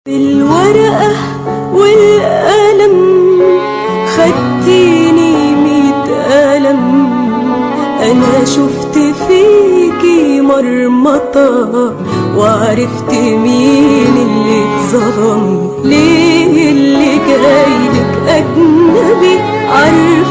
بالورقة والقلم خدتيني 100 قلم. أنا شفت فيكي مرمطة وعرفت مين اللي اتظلم. ليه اللي جايلك أجنبي عارف